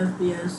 FPS।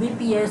VPS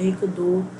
1 2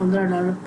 $15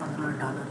$15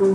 2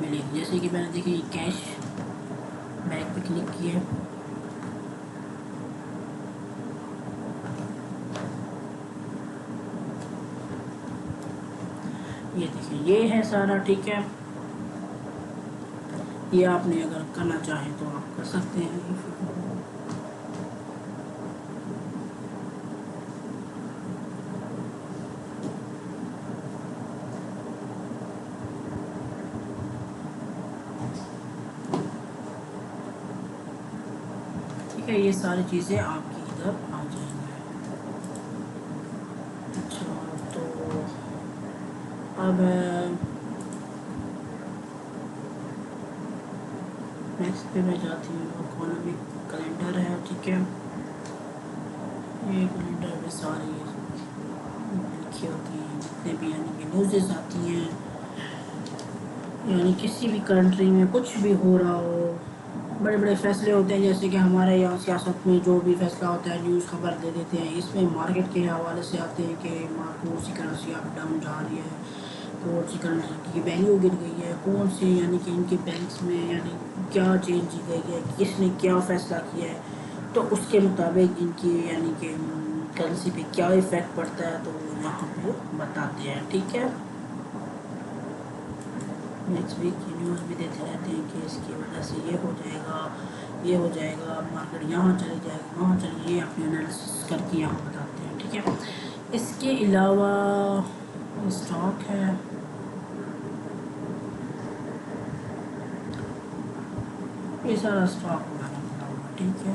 ملے گی. جیسے کہ میں نے دیکھیں یہ کیش بیک پہ کلک کیا ہے, یہ دیکھیں یہ ہے سارا. ٹھیک ہے, یہ آپ نے اگر کرنا چاہیں تو آپ کر سکتے ہیں. ٹھیک ہے, یہ ساری چیزیں آپ کی ادھر آ جائیں گی. اچھا, تو اب نیکسٹ پہ میں جاتی ہوں. اکانومک کیلنڈر ہے. ٹھیک ہے, یہ کیلنڈر میں ساری لکھی ہوتی ہیں جتنے بھی یعنی کہ نیوزز آتی ہیں, یعنی کسی بھی کنٹری میں کچھ بھی ہو رہا ہو, بڑے بڑے فیصلے ہوتے ہیں جیسے کہ ہمارے یہاں سیاست میں جو بھی فیصلہ ہوتا ہے نیوز خبر دے دیتے ہیں. اس میں مارکیٹ کے حوالے سے آتے ہیں کہ کون سی کرنسی اب ڈاؤن جا رہی ہے, کون سی کرنسی کی ویلیو گر گئی ہے, کون سی یعنی کہ ان کے بینکس میں یعنی کیا چینج کی گئی ہے, کس نے کیا فیصلہ کیا ہے, تو اس کے مطابق ان کی یعنی کہ کرنسی پہ کیا ایفیکٹ پڑتا ہے تو یہاں پہ بتاتے ہیں. ٹھیک ہے, نیکسٹ ویک کی نیوز بھی دیتے رہتے ہیں کہ اس کی وجہ سے یہ ہو جائے گا, یہ ہو جائے گا, مارکیٹ یہاں چلی جائے گی, وہاں چلی, یہ اپنے انالیسس کر کے یہاں بتاتے ہیں. ٹھیک ہے, اس کے علاوہ اسٹاک ہے. یہ سارا اسٹاک وغیرہ بنا ہوا. ٹھیک ہے,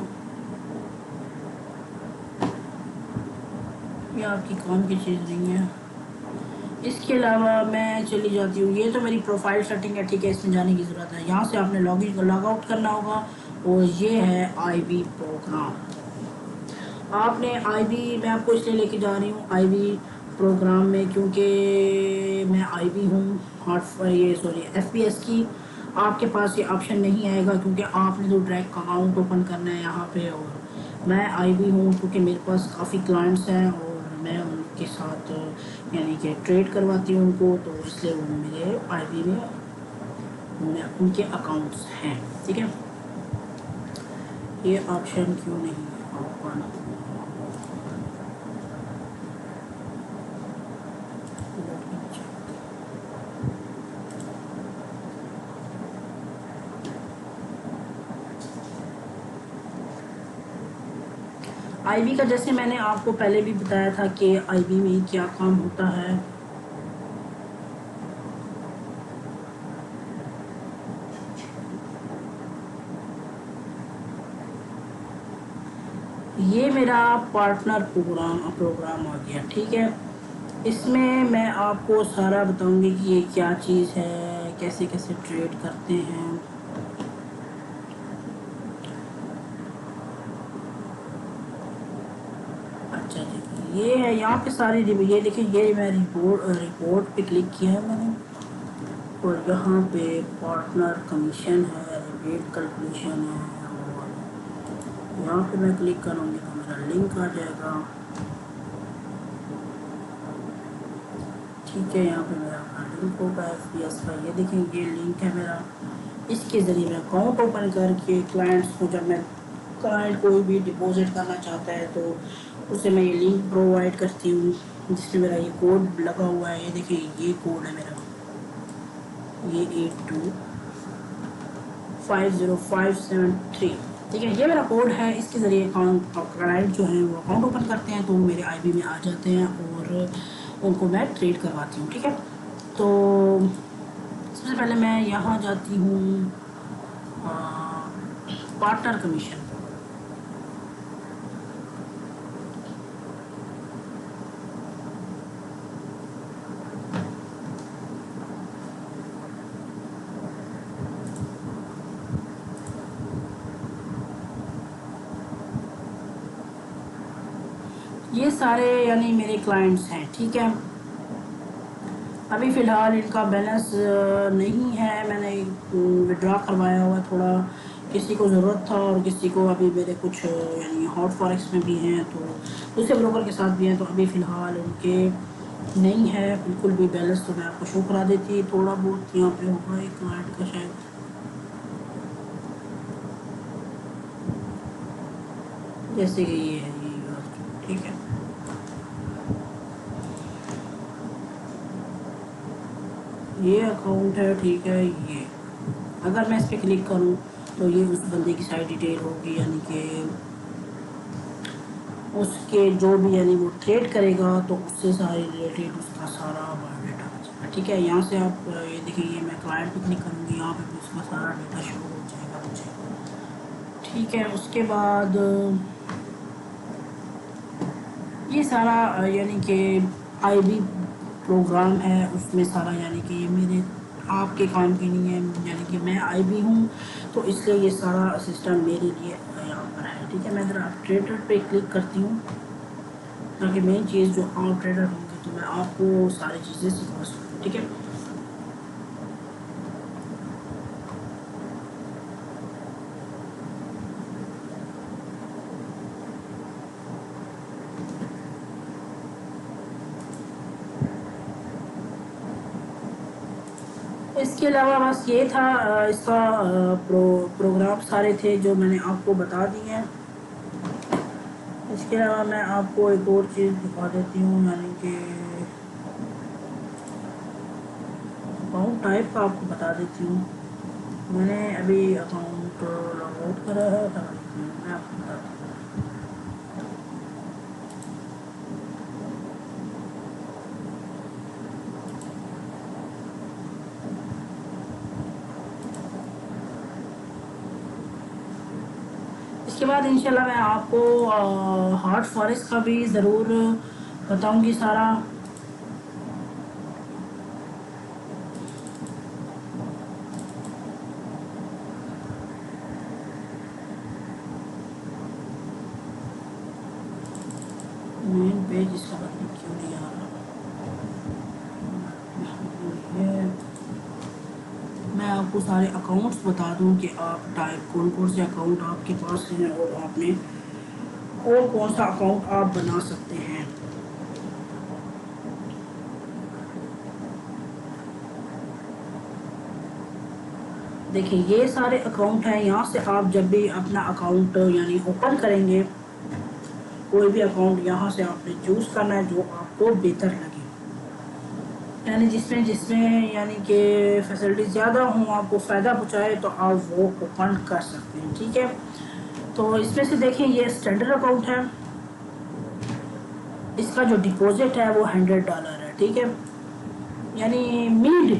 یہ آپ کی کام کی چیز نہیں ہے. اس کے علاوہ میں چلی جاتی ہوں, یہ تو میری پروفائل سیٹنگ ہے. ٹھیک ہے, اس میں جانے کی ضرورت ہے. یہاں سے آپ نے لاگ آؤٹ کرنا ہوگا, اور یہ ہے آئی بی پروگرام. آپ نے آئی بی, میں آپ کو اس لیے لے کے جا رہی ہوں آئی بی پروگرام میں, کیونکہ میں آئی بی ہوں ایف پی ایس کی. آپ کے پاس یہ آپشن نہیں آئے گا کیونکہ آپ نے تو ڈائریکٹ اکاؤنٹ اوپن کرنا ہے یہاں پہ, اور میں آئی بی ہوں کیونکہ میرے پاس کافی کلائنٹس ہیں اور میں ان کے ساتھ یعنی کہ ٹریڈ کرواتی ہوں ان کو, تو اس لیے وہ میرے آئی بی میں ان کے اکاؤنٹس ہیں. ٹھیک ہے, یہ آپشن کیوں نہیں ہے اوپن, آئی بی کا جیسے میں نے آپ کو پہلے بھی بتایا تھا کہ آئی بی میں کیا کام ہوتا ہے. یہ میرا پارٹنر پروگرام آ گیا. ٹھیک ہے, اس میں آپ کو سارا بتاؤں گی کہ یہ کیا چیز ہے, کیسے کیسے ٹریڈ کرتے ہیں. اچھا جی, یہ ہے یہاں پہ ساری یہ دیکھیں, یہ میں رپورٹ پہ کلک کیا ہے میں نے, اور یہاں پہ پارٹنر کمیشن ہے, ریٹ کیلکولیشن ہے, اور یہاں پہ میں کلک کروں گی تو میرا لنک آ جائے گا. ٹھیک ہے, یہاں پہ میرا اپنا لنک ہوگا ایف پی ایس کا. یہ دیکھیں یہ لنک ہے میرا, اس کے ذریعے میں اکاؤنٹ اوپن کر کے کلائنٹس کو, جب میں کلائنٹ کوئی بھی ڈپازٹ کرنا چاہتا ہے تو اسے میں یہ لنک پرووائڈ کرتی ہوں جس میں میرا یہ کوڈ لگا ہوا ہے. یہ دیکھیں یہ کوڈ ہے میرا, یہ 825053. ٹھیک ہے, یہ میرا کوڈ ہے. اس کے ذریعے اکاؤنٹ کلائنٹ جو ہیں وہ اکاؤنٹ اوپن کرتے ہیں تو میرے آئی بی میں آ جاتے ہیں اور ان کو میں ٹریڈ کرواتی ہوں. ٹھیک ہے, تو سب سے پہلے میں یہاں جاتی ہوں پارٹنر کمیشن. یہ سارے یعنی میرے کلائنٹس ہیں. ٹھیک ہے, ابھی فی الحال ان کا بیلنس نہیں ہے, میں نے وڈرا کروایا ہوا تھوڑا, کسی کو ضرورت تھا اور کسی کو ابھی میرے کچھ یعنی ہاٹ فاریکس میں بھی ہیں تو دوسرے بروکر کے ساتھ بھی ہیں, تو ابھی فی الحال ان کے نہیں ہے بالکل بھی بیلنس، تو میں آپ کو شو کرا دیتی، تھوڑا بہت یہاں پہ ہوگا ایک کلائنٹ کا شاید، جیسے کہ یہ ہے یہ، ٹھیک ہے یہ اکاؤنٹ ہے، ٹھیک ہے یہ اگر میں اس پہ کلک کروں تو یہ اس بندے کی سائٹ ڈیٹیل ہوگی، یعنی کہ اس کے جو بھی یعنی وہ ٹریڈ کرے گا تو اس سے سارے ریلیٹڈ اس کا سارا بایو ڈیٹا آ جائے گا، ٹھیک ہے یہاں سے آپ یہ دیکھیں، یہ میں کلائنٹ پہ کلک کروں گی، یہاں پہ بھی اس کا سارا ڈیٹا شو ہو جائے گا مجھے، ٹھیک ہے اس کے بعد یہ سارا یعنی کہ آئی بی پروگرام ہے، اس میں سارا یعنی کہ یہ میرے آپ کے کام کی نہیں ہے، یعنی کہ میں آئی بی ہوں تو اس لیے یہ سارا سسٹم میرے لیے یہاں پر ہے، ٹھیک ہے میں ذرا ٹریڈر پہ کلک کرتی ہوں تاکہ مین چیز جو آپ ٹریڈر ہوں گے تو میں آپ کو ساری چیزیں سکھا سکوں، ٹھیک ہے اس کے علاوہ بس یہ تھا اس کا پروگرام سارے تھے جو میں نے آپ کو بتا دی ہیں، اس کے علاوہ میں آپ کو ایک اور چیز دکھا دیتی ہوں، یعنی کہ اکاؤنٹ ٹائپ کا آپ کو بتا دیتی ہوں، میں نے ابھی اکاؤنٹ لاگ آؤٹ کرا ہے، میں آپ کو بتاتی ہوں اس کے بعد انشاءاللہ میں آپ کو ہاٹ فارسٹ کا بھی ضرور بتاؤں گی سارا، مین پیج اس کا بدل کیوں نہیں آ رہا، میں آپ کو سارے اکاؤنٹس بتا دوں کہ آپ ٹائپ کون کون سے اکاؤنٹ آپ کے پاس ہیں اور آپ نے کون سا اکاؤنٹ آپ بنا سکتے ہیں، دیکھیں یہ سارے اکاؤنٹ ہیں، یہاں سے آپ جب بھی اپنا اکاؤنٹ یعنی اوپن کریں گے کوئی بھی اکاؤنٹ یہاں سے آپ نے چوز کرنا ہے جو آپ کو بہتر لگے، یعنی جس میں یعنی کہ فیسلٹی زیادہ ہوں، آپ کو فائدہ پہنچائے تو آپ وہ اوپن کر سکتے ہیں، ٹھیک ہے تو اس میں سے دیکھیں یہ اسٹینڈرڈ اکاؤنٹ ہے، اس کا جو ڈپوزٹ ہے وہ $100 ہے، ٹھیک ہے یعنی منی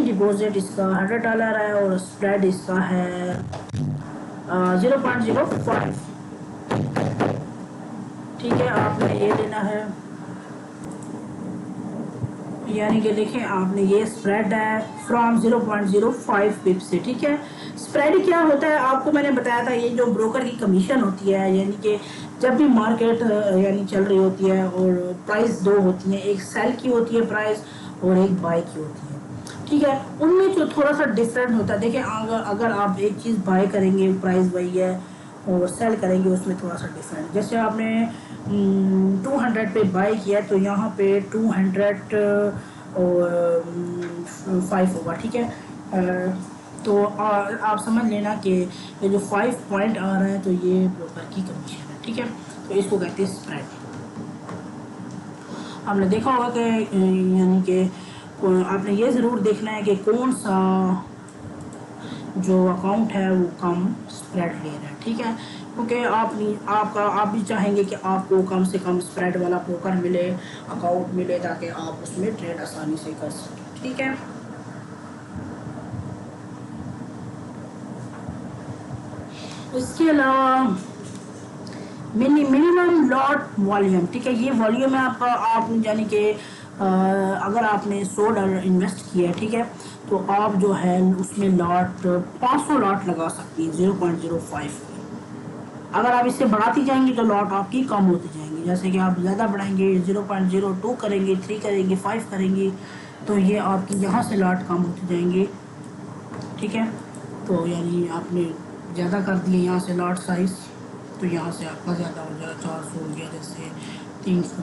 ڈپوزٹ اس کا $100 ہے اور اسپریڈ اس کا ہے 0.05، ٹھیک ہے آپ نے یہ لینا ہے، یعنی کہ دیکھیں آپ نے یہ اسپریڈ ہے فرام 0.05 پپ سے، ٹھیک ہے اسپریڈ کیا ہوتا ہے آپ کو میں نے بتایا تھا، یہ جو بروکر کی کمیشن ہوتی ہے، یعنی کہ جب بھی مارکیٹ یعنی چل رہی ہوتی ہے اور پرائز دو ہوتی ہیں، ایک سیل کی ہوتی ہے پرائز اور ایک بائی کی ہوتی ہے، ٹھیک ہے ان میں جو تھوڑا سا ڈفرینٹ ہوتا ہے، دیکھیں اگر آپ ایک چیز بائی کریں گے پرائز وہی ہے اور سیل کریں گے اس میں تھوڑا سا ڈفرینٹ، جیسے آپ نے 200 پہ بائی کیا تو یہاں پہ 200 اور 5 ہوگا، ٹھیک ہے تو آپ سمجھ لینا کہ یہ جو 5 پوائنٹ آ رہا ہے تو یہ بروکر کی کمیشن ہے، ٹھیک ہے تو اس کو کہتے ہیں اسپریڈ، آپ نے دیکھا ہوگا کہ یعنی کہ آپ نے یہ ضرور دیکھنا ہے کہ کون سا جو اکاؤنٹ ہے وہ کم اسپریڈ لے رہا ہے، ٹھیک ہے کیونکہ آپ بھی چاہیں گے کہ آپ کو کم سے کم اسپریڈ والا بروکر ملے، اکاؤنٹ ملے تاکہ آپ اس میں ٹریڈ آسانی سے کر سکیں، ٹھیک ہے اس کے علاوہ منیمم لاٹ والیوم، ٹھیک ہے یہ والیوم ہے آپ یعنی کہ اگر آپ نے $100 انویسٹ کیا ہے، ٹھیک ہے تو آپ جو ہے اس میں لاٹ 500 لاٹ لگا سکتی ہیں 0.05 کی، اگر آپ اس سے بڑھاتی جائیں گی تو لاٹ آپ کی کم ہوتی جائیں گی، جیسے کہ آپ زیادہ بڑھائیں گے 0.02 کریں گے، 3 کریں گے، 5 کریں گے تو یہ آپ کی یہاں سے لاٹ کم ہوتی جائیں گے، ٹھیک ہے تو یعنی آپ نے زیادہ کر دیے یہاں سے لاٹ سائز تو یہاں سے آپ کا زیادہ ہو جائے گا، 400 ہو گیا جیسے 300،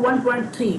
1.3,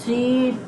3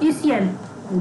ECN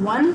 $1,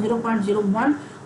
0.01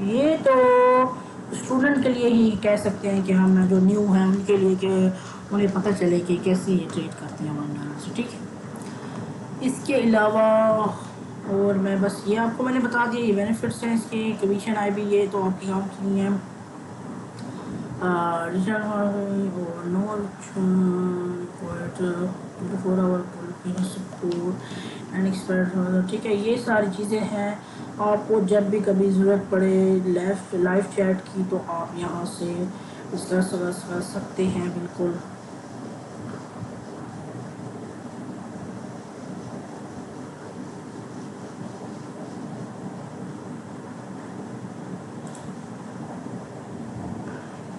یہ تو اسٹوڈنٹ کے لیے ہی کہہ سکتے ہیں کہ ہم جو نیو ہیں ان کے لیے کہ انہیں پتہ چلے کہ کیسے یہ ٹریڈ کرتے ہیں $1 سے. ٹھیک ہے. اس کے علاوہ اور میں بس یہ آپ کو میں نے بتا دیا یہ بینیفٹس ہیں اس کے. کمیشن آئی بھی یہ تو آپ کی کام کی ہیں ریٹرن اور نو 24 آور سپورٹ اینڈ ایکسپرٹ. ٹھیک ہے. یہ ساری چیزیں ہیں. آپ کو جب بھی کبھی ضرورت پڑے لائیو چیٹ کی تو آپ یہاں سے ڈسکس کر سکتے ہیں بالکل.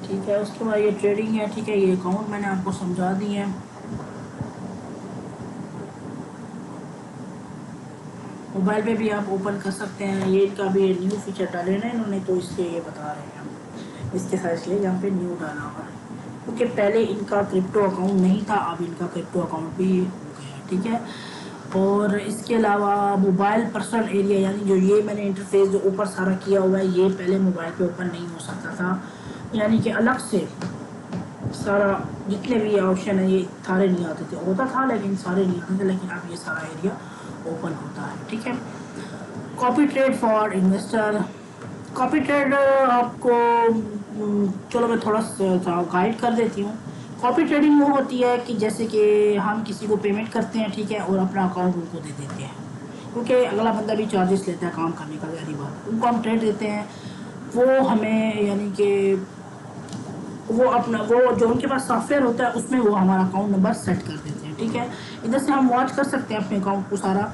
ٹھیک ہے. اس کے بعد یہ ٹریڈنگ ہے. ٹھیک ہے. یہ اکاؤنٹ میں نے آپ کو سمجھا دی ہے. موبائل پہ بھی آپ اوپن کر سکتے ہیں. یہ ان کا بھی نیو فیچر ڈالے نا انہوں نے تو اس کے یہ بتا رہے ہیں اس کے ساتھ لیے یہاں پہ نیو ڈالا ہوا ہے کیونکہ پہلے ان کا کرپٹو اکاؤنٹ نہیں تھا. اب ان کا کرپٹو اکاؤنٹ بھی ہو گیا. ٹھیک ہے. اور اس کے علاوہ موبائل پرسنل ایریا یعنی جو یہ میں نے انٹرفیس جو اوپر سارا کیا ہوا ہے یہ پہلے موبائل پہ اوپن نہیں ہو سکتا تھا. یعنی کہ الگ سے سارا جتنے بھی آپشن ہیں یہ سارے نہیں آتے تھے. ہوتا تھا لیکن سارے نہیں آتے تھے. لیکن اب یہ سارا ایریا اوپن ہوتا ہے. ٹھیک ہے. Copy trade for investor. Copy trade آپ کو چلو میں تھوڑا سا گائڈ کر دیتی ہوں. کاپی ٹریڈنگ وہ ہوتی ہے کہ جیسے کہ ہم کسی کو پیمنٹ کرتے ہیں. ٹھیک ہے. اور اپنا اکاؤنٹ ان کو دے دیتے ہیں کیونکہ اگلا بندہ بھی چارجز لیتا ہے کام کرنے کا. ظاہری بات ان کو ہم ٹریڈ دیتے ہیں وہ ہمیں یعنی کہ وہ اپنا وہ جو ان کے پاس سافٹ ویئر ہوتا ہے اس میں وہ ہمارا اکاؤنٹ نمبر سیٹ کر دیتے ہیں. ٹھیک ہے. ادھر سے ہم واچ کر سکتے ہیں اپنے اکاؤنٹ کو سارا.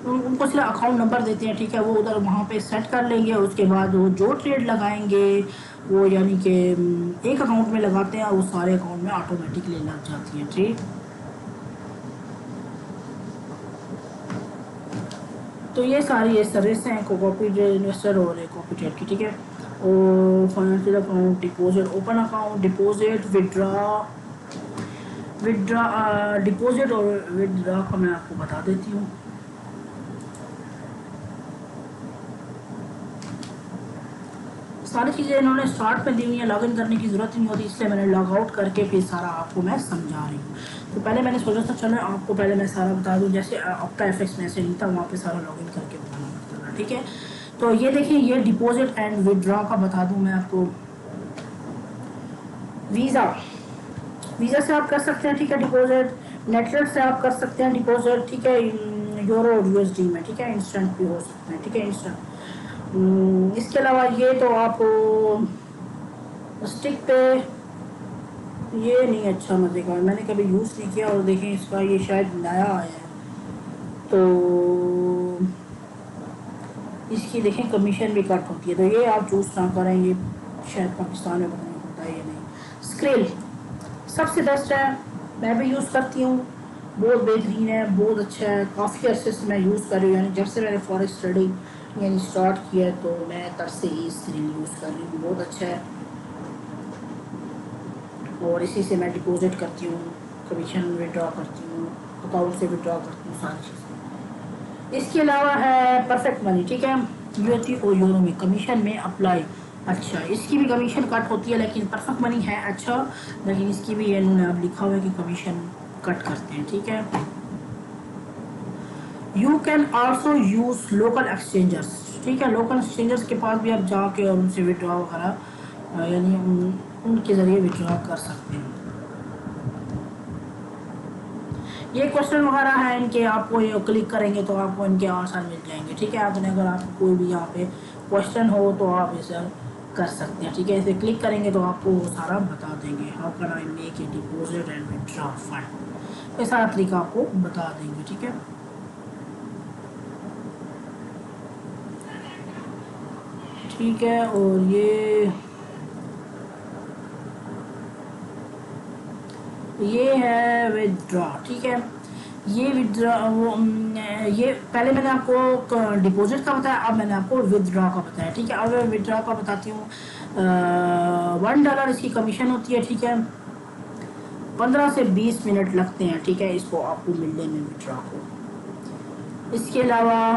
ان کو صرف اکاؤنٹ نمبر دیتے ہیں. ٹھیک ہے. وہ ادھر وہاں پہ سیٹ کر لیں گے. اس کے بعد وہ جو ٹریڈ لگائیں گے وہ یعنی کہ ایک اکاؤنٹ میں لگاتے ہیں وہ سارے اکاؤنٹ میں آٹومیٹکلی لگ جاتی ہیں. ٹھیک. تو یہ ساری سروس ہیں کاپی انویسٹر اور کاپی ٹریڈ کی. ٹھیک ہے. اور financial account deposit open account deposit ودرا deposit اور ودرا کا میں آپ کو بتا دیتی ہوں. ساری چیزیں انہوں نے اسٹارٹ میں دی ہوئی ہیں. لاگ ان کرنے کی ضرورت نہیں ہوتی اس لیے میں نے لاگ آؤٹ کر کے پھر سارا آپ کو میں سمجھا رہی ہوں. تو پہلے میں نے سوچا تھا چلو آپ کو پہلے میں سارا بتا دوں. جیسے آپ کا ایف ایکس میں سے نہیں تھا وہاں پہ سارا لاگ ان کر کے بتانا پڑتا تھا. ٹھیک ہے. تو یہ دیکھیں یہ ڈپوزٹ اینڈ ودرا کا بتا دوں میں آپ کو. ویزا سے آپ کر سکتے ہیں. ٹھیک ہے. ڈپوزٹ نیٹورک سے آپ کر سکتے ہیں ڈپوزٹ. ٹھیک ہے. یورو اور یو ایس ڈی میں. ٹھیک ہے. انسٹنٹ بھی ہو سکتے ہیں. ٹھیک ہے. انسٹنٹ. اس کے علاوہ یہ تو آپ اسٹک پہ یہ نہیں اچھا مزے کا میں نے کبھی یوز نہیں کیا. اور دیکھیں اس کا یہ شاید نیا آیا ہے تو اس کی دیکھیں کمیشن بھی کٹ ہوتی ہے. تو یہ آپ چوز نہ کریں. یہ شاید پاکستان میں پتہ نہیں ہوتا ہے یا نہیں. اسکریل سب سے بیسٹ ہے. میں بھی یوز کرتی ہوں. بہت بہترین ہے. بہت اچھا ہے. کافی عرصے سے میں یوز کر رہی ہوں. یعنی جب سے میں نے فوریکس اسٹڈی یعنی اسٹارٹ کیا تو میں تب سے ہی اسکریل یوز کر رہی ہوں. بہت اچھا ہے. اور اسی سے میں ڈپوزٹ کرتی ہوں. کمیشن وڈرا کرتی ہوں. اکاؤنٹ سے وڈرا کرتی ہوں. ساری چیزیں. اس کے علاوہ ہے پرفیکٹ منی. ٹھیک ہے. USD اور یورو میں کمیشن میں اپلائی. اچھا اس کی بھی کمیشن کٹ ہوتی ہے لیکن پرفیکٹ منی ہے اچھا. لیکن اس کی بھی انہوں نے اب لکھا ہوا ہے کہ کمیشن کٹ کرتے ہیں. ٹھیک ہے. You can also use local exchangers. ٹھیک ہے. لوکل ایکسچینجرس کے پاس بھی آپ جا کے اور ان سے وڈرا وغیرہ یعنی ان کے ذریعے وڈرا کر سکتے ہیں. یہ کوشچن وغیرہ ہے ان کے آپ کو یہ کلک کریں گے تو آپ کو ان کے آنسر مل جائیں گے. ٹھیک ہے. آپ نے اگر آپ کو کوئی بھی یہاں پہ کوشچن ہو تو آپ اسے کر سکتے ہیں. ٹھیک ہے. اسے کلک کریں گے تو آپ کو وہ سارا بتا دیں گے. How can I make a deposit and Vadra fund. یہ سارا طریقہ آپ کو بتا دیں گے. ٹھیک ہے. ٹھیک ہے. اور یہ ہے ودرا. ٹھیک ہے. یہ ودرا یہ پہلے میں نے آپ کو ڈپوزٹ کا بتایا. اب میں نے آپ کو ودرا کا بتایا. ٹھیک ہے. اب ودرا کا بتاتی ہوں. $1 اس کی کمیشن ہوتی ہے. ٹھیک ہے. 15 سے 20 منٹ لگتے ہیں. ٹھیک ہے. اس کو آپ کو ملنے میں ودرا کو. اس کے علاوہ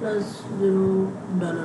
$+0।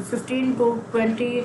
15 to 20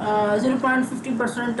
0.50%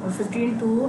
15 to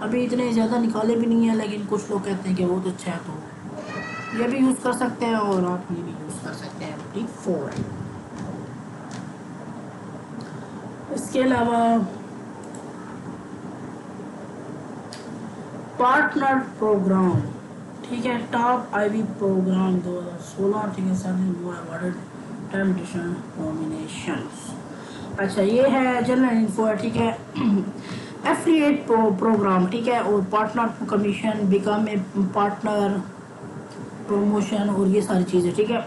ابھی اتنے زیادہ نکالے بھی نہیں ہیں، لیکن کچھ لوگ کہتے ہیں کہ بہت اچھا ہے، تو یہ بھی یوز کر سکتے ہیں اور آپ یہ بھی یوز کر سکتے ہیں بوٹیک 4۔ اس کے علاوہ پارٹنر پروگرام، ٹھیک ہے، ٹاپ آئی وی پروگرام 2016، ٹھیک ہے، نامینیشنز۔ اچھا یہ ہے جنرل انفو، ٹھیک ہے، ایفلیٹ پروگرام، ٹھیک ہے، اور partner commission, become a partner, promotion اور یہ ساری چیزیں، ٹھیک ہے،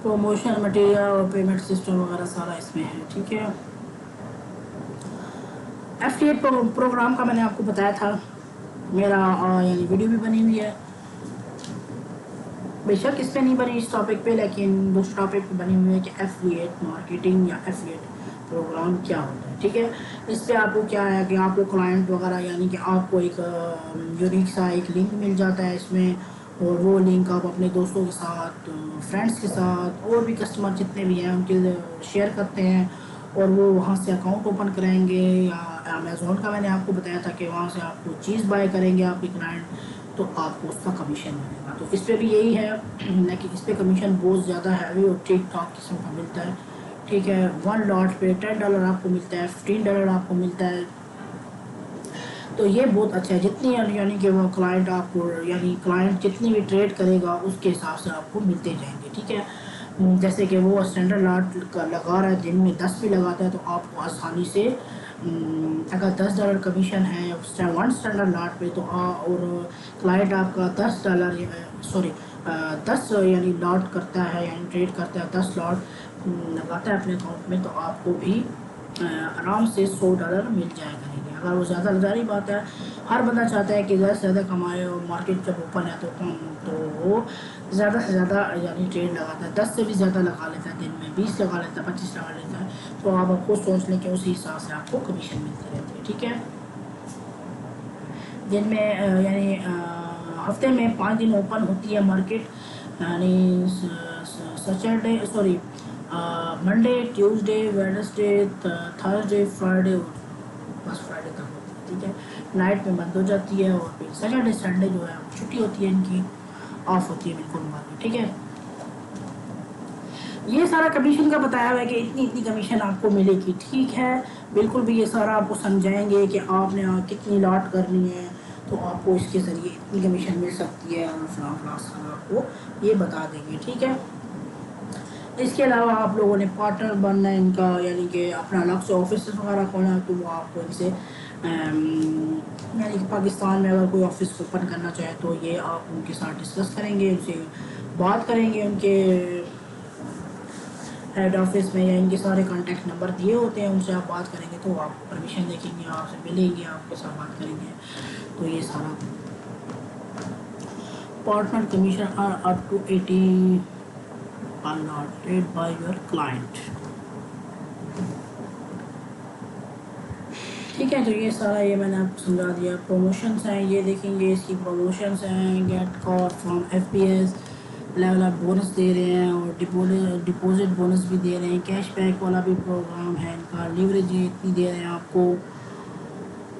پروموشن مٹیریل اور پیمنٹ سسٹم وغیرہ سارا اس میں ہے، ٹھیک ہے۔ ایفلیٹ پروگرام کا میں نے آپ کو بتایا تھا، میرا یعنی ویڈیو بھی بنی ہوئی ہے، بے شک اس پہ نہیں بنی اس ٹاپک پہ، لیکن دوسرے ٹاپک پہ بنی ہوئی ہے کہ ایفلیٹ مارکیٹنگ یا ایفلیٹ پروگرام کیا ہوتا ہے، ٹھیک ہے۔ اس پہ آپ کو کیا ہے کہ آپ کو کلائنٹ وغیرہ یعنی کہ آپ کو ایک یونیک سا ایک لنک مل جاتا ہے اس میں، اور وہ لنک آپ اپنے دوستوں کے ساتھ، فرینڈس کے ساتھ، اور بھی کسٹمر جتنے بھی ہیں ان کے شیئر کرتے ہیں، اور وہ وہاں سے اکاؤنٹ اوپن کریں گے، یا امیزون کا میں نے آپ کو بتایا تھا کہ وہاں سے آپ کو چیز بائی کریں گے آپ کے کلائنٹ، تو آپ کو اس کا کمیشن ملے گا۔ تو اس پہ بھی یہی ہے، لیکن اس پہ کمیشن بہت زیادہ ہیوی اور ٹھیک ٹھاک قسم کا ملتا ہے، ٹھیک ہے۔ 1 لاٹ پہ $10 آپ کو ملتا ہے، $15 آپ کو ملتا ہے، تو یہ بہت اچھا ہے۔ جتنی یعنی کہ وہ کلائنٹ آپ کو یعنی کلائنٹ جتنی بھی ٹریڈ کرے گا اس کے حساب سے آپ کو ملتے جائیں گے، ٹھیک ہے۔ جیسے کہ وہ اسٹینڈرڈ لاٹ لگا رہا ہے، دن میں 10 بھی لگاتا ہے، تو آپ کو آسانی سے اگر $10 کمیشن ہے 1 اسٹینڈرڈ لاٹ پہ، تو اور کلائنٹ آپ کا $10 10 یعنی لاٹ کرتا ہے، یعنی ٹریڈ کرتا ہے، 10 لاٹ لگاتا ہے اپنے اکاؤنٹ میں، تو آپ کو بھی آرام سے $100 مل جائے کریں گے۔ اگر وہ زیادہ ظاہری بات ہے، ہر بندہ چاہتا ہے کہ زیادہ سے زیادہ کمائے، اور مارکیٹ جب اوپن ہے تو وہ زیادہ سے زیادہ یعنی ٹریڈ لگاتا ہے، 10 سے بھی زیادہ لگا لیتا ہے، دن میں 20 لگا لیتا ہے، 25 لگا لیتا ہے، تو آپ خود سوچ لیں کہ اسی حساب سے آپ کو کمیشن ملتی رہتی ہے، ٹھیک ہے۔ دن میں یعنی ہفتے میں 5 دن اوپن ہوتی ہے مارکیٹ، یعنی Monday, Tuesday, Wednesday, Thursday, Friday, بس فرائیڈے تک ہوتی ہے، ٹھیک ہے۔ نائٹ میں بند ہو جاتی ہے، اور پھر سیٹرڈے سنڈے جو ہے وہ چھٹی ہوتی ہے، ان کی آف ہوتی ہے بالکل مارکیٹ، ٹھیک ہے۔ یہ سارا کمیشن کا بتایا ہوا ہے کہ اتنی اتنی کمیشن آپ کو ملے گی، ٹھیک ہے، بالکل بھی یہ سارا آپ کو سمجھائیں گے کہ آپ نے کتنی لاٹ کرنی ہے، تو آپ کو اس کے ذریعے اتنی کمیشن مل سکتی ہے، اور فلاں فلاں سارا آپ کو یہ بتا دیں گے، ٹھیک ہے۔ اس کے علاوہ آپ لوگوں نے پارٹنر بننا ہے ان کا، یعنی کہ اپنا الگ سے آفس وغیرہ کھولنا ہے، تو وہ آپ کو ان سے یعنی کہ پاکستان میں اگر کوئی آفس اوپن کرنا چاہے تو یہ آپ ان کے ساتھ ڈسکس کریں گے، ان سے بات کریں گے، ان کے ہیڈ آفس میں، یا ان کے سارے کانٹیکٹ نمبر دیے ہوتے ہیں، ان سے آپ بات کریں گے تو وہ آپ کو پرمیشن دیکھیں گے، آپ سے ملیں گے، آپ کے ساتھ بات کریں گے، تو یہ سارا partner commission are up to 80 allotted by your client، ٹھیک ہے۔ تو یہ سارا یہ میں نے آپ کو سمجھا دیا۔ پروموشنس ہیں، یہ دیکھیں گے اس کی پروموشنس ہیں، get car from FPS، level up bonus دے رہے ہیں، اور ڈپوزٹ بونس بھی دے رہے ہیں، کیش بیک والا بھی پروگرام ہے ان کا، لیوریج اتنی دے رہے ہیں آپ کو،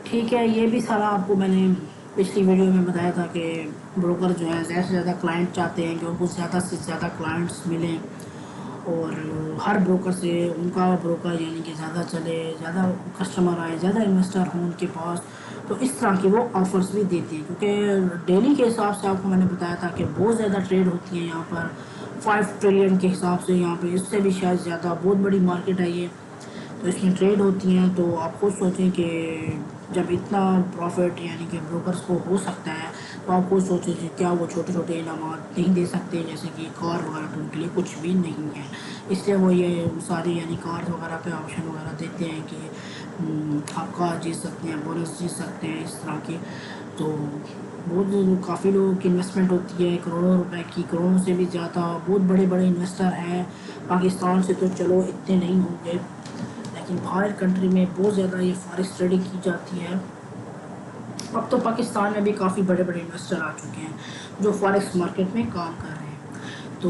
ٹھیک ہے۔ یہ بھی سارا آپ کو میں نے پچھلی ویڈیو میں بتایا تھا کہ بروکر جو ہے زیادہ سے زیادہ کلائنٹ چاہتے ہیں کہ ان کو زیادہ سے زیادہ کلائنٹس ملیں، اور ہر بروکر سے ان کا بروکر یعنی کہ زیادہ چلے، زیادہ کسٹمر آئے، زیادہ انویسٹر ہوں ان کے پاس، تو اس طرح کی وہ آفرز بھی دیتی ہیں، کیونکہ ڈیلی کے حساب سے آپ کو میں نے بتایا تھا کہ بہت زیادہ ٹریڈ ہوتی ہے یہاں پر، 5 ٹریلین کے حساب سے یہاں پہ، اس سے بھی شاید زیادہ، بہت بڑی مارکیٹ ہے یہ، تو اس میں ٹریڈ ہوتی ہیں، تو آپ خود سوچیں کہ جب اتنا پروفٹ یعنی کہ بروکرز کو ہو سکتا ہے، تو آپ خود سوچیں کہ کیا وہ چھوٹے چھوٹے انعامات نہیں دے سکتے، جیسے کہ کار وغیرہ، تو ان کے لیے کچھ بھی نہیں ہے، اس لیے وہ یہ ساری یعنی کار وغیرہ پہ آپشن وغیرہ دیتے ہیں کہ آپ کار جیت سکتے ہیں، بونس جیت سکتے ہیں، اس طرح کی، تو بہت کافی لوگوں کی انویسٹمنٹ ہوتی ہے، کروڑوں روپے کی، کروڑوں سے بھی زیادہ، بہت بڑے بڑے انویسٹر ہیں، پاکستان سے تو چلو اتنے نہیں ہوں گے، لیکن باہر کنٹری میں بہت زیادہ یہ فارکس ٹریڈنگ کی جاتی ہے۔ اب تو پاکستان میں بھی کافی بڑے بڑے انویسٹر آ چکے ہیں جو فارکس مارکیٹ میں کام کر رہے ہیں۔ تو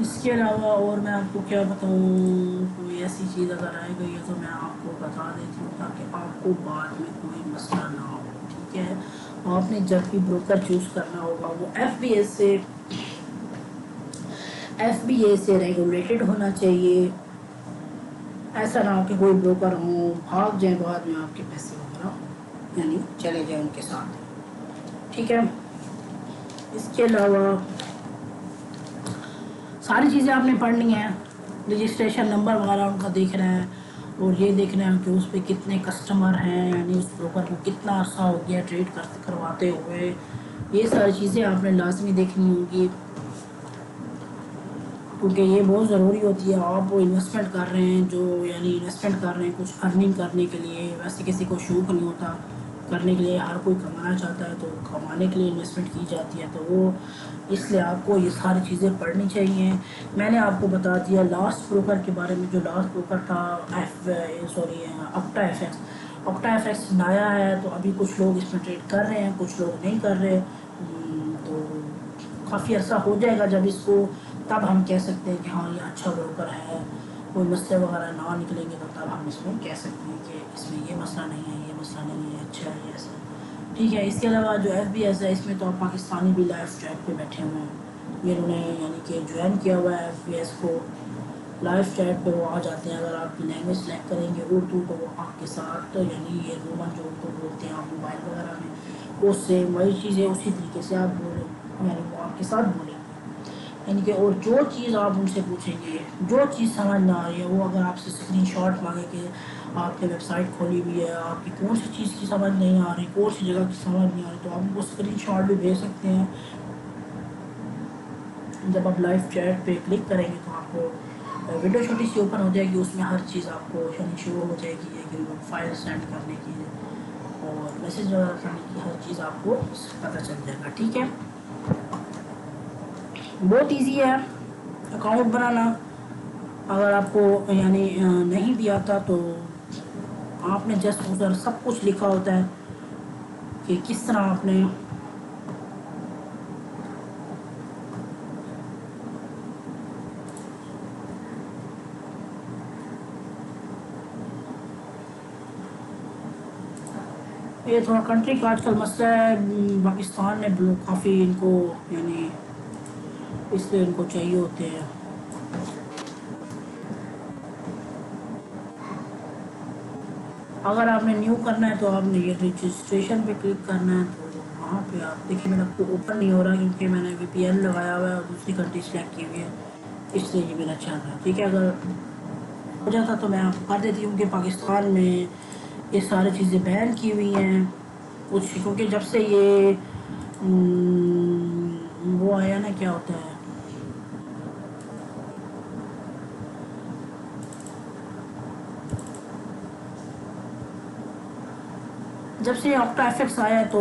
اس کے علاوہ اور میں آپ کو کیا بتاؤں، کوئی ایسی چیز اگر رہ گئی ہے تو میں آپ کو بتا دیتی ہوں تاکہ آپ کو بعد میں کوئی مسئلہ نہ ہو، ٹھیک ہے؟ آپ نے جب بھی بروکر چوز کرنا ہوگا وہ ایف بی اے سے ریگولیٹڈ ہونا چاہیے. ایسا نہ ہو کہ کوئی بروکر ہوں بھاگ جائیں بعد میں آپ کے پیسے وغیرہ یعنی چلے جائیں ان کے ساتھ، ٹھیک ہے؟ اس کے علاوہ ساری چیزیں آپ نے پڑھنی ہیں، رجسٹریشن نمبر وغیرہ ان کا دیکھنا ہے، اور یہ دیکھنا ہے کہ اس پہ کتنے کسٹمر ہیں، یعنی اس بروکر کو کتنا عرصہ ہو گیا ٹریڈ کرواتے ہوئے. یہ ساری چیزیں آپ نے لازمی دیکھنی ہوں گی کیونکہ یہ بہت ضروری ہوتی ہے. آپ وہ انویسٹمنٹ کر رہے ہیں یعنی انویسٹمنٹ کر رہے ہیں کچھ ارننگ کرنے کے لیے. ویسے کسی کو شوق نہیں ہوتا کرنے کے لیے، ہر کوئی کمانا چاہتا ہے تو کمانے کے لیے انویسٹمنٹ کی جاتی ہے، تو وہ اس لیے آپ کو یہ ساری چیزیں پڑھنی چاہیے. میں نے آپ کو بتا دیا لاسٹ بروکر کے بارے میں. جو لاسٹ بروکر تھا آکٹا ایف ایکس نیا ہے، تو ابھی کچھ لوگ اس میں ٹریڈ کر رہے ہیں، کچھ لوگ نہیں کر رہے. تو کافی عرصہ ہو جائے گا جب اس کو، تب ہم کہہ سکتے ہیں کہ ہاں یہ اچھا بروکر ہے. کوئی مسئلے وغیرہ نہ نکلیں گے تو تب ہم اس میں کہہ سکتے ہیں کہ اس میں یہ مسئلہ نہیں ہے، یہ مسئلہ نہیں ہے، اچھا ہے ایسا، ٹھیک ہے؟ اس کے علاوہ جو ایف بی ایس ہے اس میں تو پاکستانی بھی لائف چیٹ پہ بیٹھے ہوئے ہیں. یہ انہوں نے یعنی کہ جوائن کیا ہوا ہے ایف بی ایس کو. لائف چیٹ پہ وہ آ جاتے ہیں. اگر آپ کی لینگویج سلیکٹ کریں گے اردو تو وہ آپ کے ساتھ یعنی یہ رومن جو اردو بولتے ہیں آپ موبائل وغیرہ میں، وہ سیم وہی چیزیں اسی طریقے سے آپ بولیں، یعنی وہ آپ کے ساتھ بولیں گے. یعنی کہ اور جو چیز آپ ان سے پوچھیں گے، جو چیز سمجھ نہ آ رہی ہے، وہ اگر آپ سے اسکرین شاٹ مانگے کہ آپ نے ویب سائٹ کھولی ہوئی ہے، آپ کی کون سی چیز کی سمجھ نہیں آ رہی، کون سی جگہ کی سمجھ نہیں آ رہی، تو آپ وہ اسکرین شاٹ بھی بھیج سکتے ہیں. جب آپ لائف چیٹ پہ کلک کریں گے تو آپ کو ونڈو چھوٹی سی اوپن ہو جائے گی، اس میں ہر چیز آپ کو یعنی شو ہو جائے گی کہ فائل سینڈ کرنے کی اور میسیج وغیرہ کرنے کی ہر چیز آپ کو پتہ چل جائے گا، ٹھیک ہے؟ بہت ایزی ہے اکاؤنٹ بنانا. اگر آپ کو یعنی نہیں بھی آتا تو آپ نے جسٹ ادھر سب کچھ لکھا ہوتا ہے کہ کس طرح آپ نے یہ تھوڑا کنٹری کا آج کل مسئلہ ہے. پاکستان نے کافی ان کو یعنی اس لیے ان کو چاہیے ہوتے ہیں. اگر آپ نے نیو کرنا ہے تو آپ نے یہ رجسٹریشن پہ کلک کرنا ہے. تو وہاں پہ آپ دیکھیں میرا کو اوپن نہیں ہو رہا کیونکہ میں نے وی پی این لگایا ہوا ہے اور دوسری کنٹری سلیکٹ کی ہوئی ہے، اس لیے یہ میرا چل رہا ہے، ٹھیک ہے؟ اگر ہو جاتا تو میں آپ کو کر دیتی ہوں کہ پاکستان میں یہ ساری چیزیں بین کی ہوئی ہیں کچھ، کیونکہ جب سے یہ وہ آیا نا کیا ہوتا ہے جب سے آکٹا ایف ایکس آیا ہے تو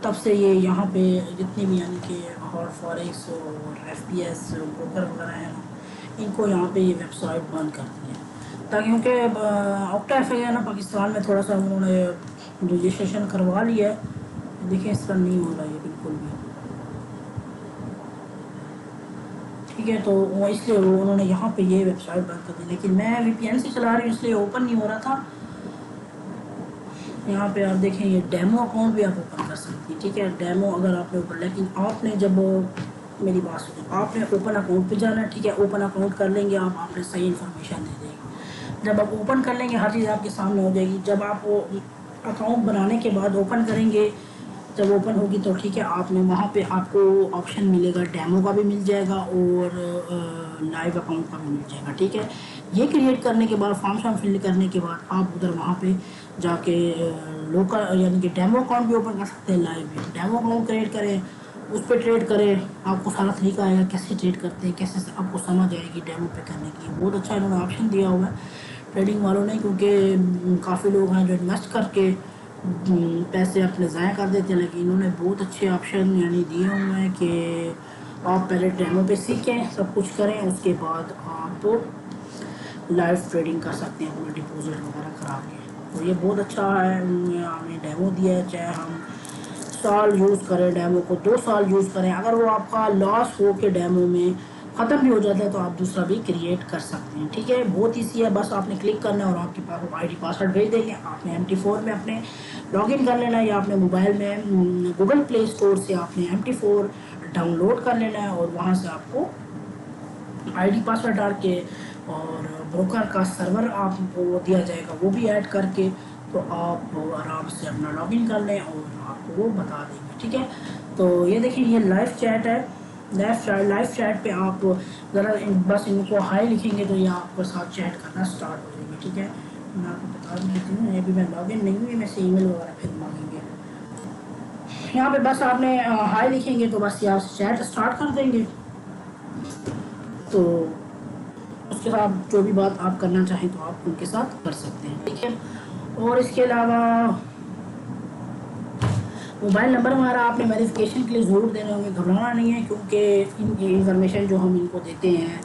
تب سے یہ یہاں پہ جتنی بھی یعنی کہ ہاٹ فاریکس اور ایف پی ایس بروکر وغیرہ ہیں ان کو یہاں پہ یہ ویب سائٹ بند کر دی ہے تاکہ کیونکہ آکٹا ایف ایکس ہے نا پاکستان میں تھوڑا سا انہوں نے رجسٹریشن کروا لیا ہے. دیکھیں اس طرح نہیں ہو رہا ہے بالکل بھی، ٹھیک ہے؟ تو وہ اس لیے انہوں نے یہاں پہ یہ ویب سائٹ بند کر دی. لیکن میں وی پی این سے چلا رہی ہوں اس لیے اوپن نہیں ہو رہا تھا. یہاں پہ آپ دیکھیں یہ ڈیمو اکاؤنٹ بھی آپ اوپن کر سکتی ہیں، ٹھیک ہے؟ ڈیمو اگر آپ نے اوپن، لیکن آپ نے جب میری بات سنیں، آپ نے اوپن اکاؤنٹ پہ جانا ہے، ٹھیک ہے؟ اوپن اکاؤنٹ کر لیں گے آپ نے صحیح انفارمیشن دے دیں گے. جب آپ اوپن کر لیں گے ہر چیز آپ کے سامنے ہو جائے گی. جب آپ وہ اکاؤنٹ بنانے کے بعد اوپن کریں گے، جب اوپن ہوگی تو ٹھیک ہے آپ نے وہاں پہ آپ کو آپشن ملے گا، ڈیمو کا بھی مل جائے گا اور لائیو اکاؤنٹ کا بھی مل جائے گا، ٹھیک ہے؟ یہ کریٹ کرنے کے بعد فارم شام فل کرنے کے بعد آپ ادھر وہاں پہ جا کے لوکل یعنی کہ ڈیمو اکاؤنٹ بھی اوپن کر سکتے ہیں. لائیو بھی ڈیمو اکاؤنٹ کریٹ کریں، اس پہ ٹریڈ کریں. آپ کو سارا طریقہ آئے گا کیسے ٹریڈ کرتے ہیں، کیسے آپ کو سمجھ آئے گی ڈیمو پہ کرنے کی. بہت اچھا انہوں نے آپشن دیا ہوا ہے ٹریڈنگ والوں نے، کیونکہ کافی لوگ ہیں جو انویسٹ کر کے پیسے اپنے ضائع کر دیتے ہیں. لیکن انہوں نے بہت اچھے آپشن یعنی دیے ہوئے ہیں کہ آپ پہلے ڈیمو پہ سیکھیں، سب کچھ کریں، اس کے بعد آپ لائیو ٹریڈنگ کر سکتے ہیں اپنا ڈپازٹ وغیرہ کرا کے. تو یہ بہت اچھا ہے، انہوں نے ہمیں ڈیمو دیا ہے. چاہے ہم سال یوز کریں ڈیمو کو، 2 سال یوز کریں، اگر وہ آپ کا لاس ہو کے ڈیمو میں ختم بھی ہو جاتا ہے تو آپ دوسرا بھی کریٹ کر سکتے ہیں. ٹھیک ہے, بہت ایزی ہے, بس آپ نے کلک کرنا ہے اور آپ کے پاس آئی ڈی پاسورڈ بھیج دیں گے. آپ نے MT4 میں اپنے لاگ ان کر لینا ہے, یا اپنے موبائل میں گوگل پلے اسٹور سے آپ نے MT4 ڈاؤن لوڈ کر لینا ہے, اور وہاں سے آپ کو آئی ڈی پاسورڈ ڈال کے اور بروکر کا سرور آپ کو دیا جائے گا وہ بھی ایڈ کر کے, تو آپ آرام سے اپنا لاگ ان کر لیں اور آپ کو وہ بتا دیں گے. ٹھیک ہے, تو یہ دیکھیں یہ لائیو چیٹ ہے. لائیو چیٹ پہ آپ ذرا بس ان کو ہائی لکھیں گے تو یہ آپ کے ساتھ چیٹ کرنا اسٹارٹ ہو جائے گا. ٹھیک ہے, میں آپ کو بتا دیتی ہوں, ابھی میں لاگ ان نہیں ہوئی, میں سے ای میل وغیرہ پھر مانگیں گے. یہاں پہ بس آپ نے ہائی لکھیں گے تو بس یہاں سے چیٹ اسٹارٹ کر دیں گے. تو اس کے ساتھ جو بھی بات آپ کرنا چاہیں تو آپ ان کے ساتھ کر سکتے ہیں. ٹھیک ہے, اور اس کے علاوہ موبائل نمبر ہمارا آپ نے ویریفیکیشن کے لیے ضرور دینے ہوں گے. گھبرانا نہیں ہے, کیونکہ یہ انفارمیشن جو ہم ان کو دیتے ہیں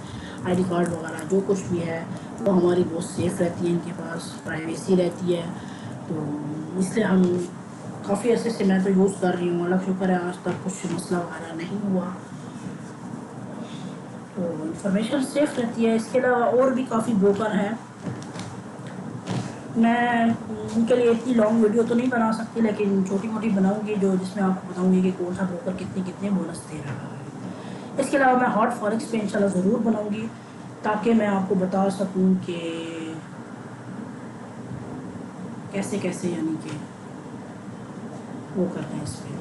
آئی ڈی کارڈ وغیرہ جو کچھ بھی ہے وہ ہماری بہت سیف رہتی ہے, ان کے پاس پرائیویسی رہتی ہے. تو اس لیے ہم کافی عرصے سے میں تو یوز کر رہی ہوں, اللہ شکر ہے آج تک کچھ مسئلہ وغیرہ نہیں ہوا, تو انفارمیشن سیف رہتی ہے. اس کے علاوہ اور بھی کافی بروکر ہیں, میں ان کے لیے اتنی لانگ ویڈیو تو نہیں بنا سکتی, لیکن چھوٹی موٹی بناؤں گی جس میں آپ کو بتاؤں گی کہ کون سا بروکر کتنے بونس دے رہا ہے. اس کے علاوہ میں ہاٹ فارکس پہ انشاءاللہ ضرور بناؤں گی, تاکہ میں آپ کو بتا سکوں کہ کیسے یعنی کہ وہ کرتے ہیں, اس پہ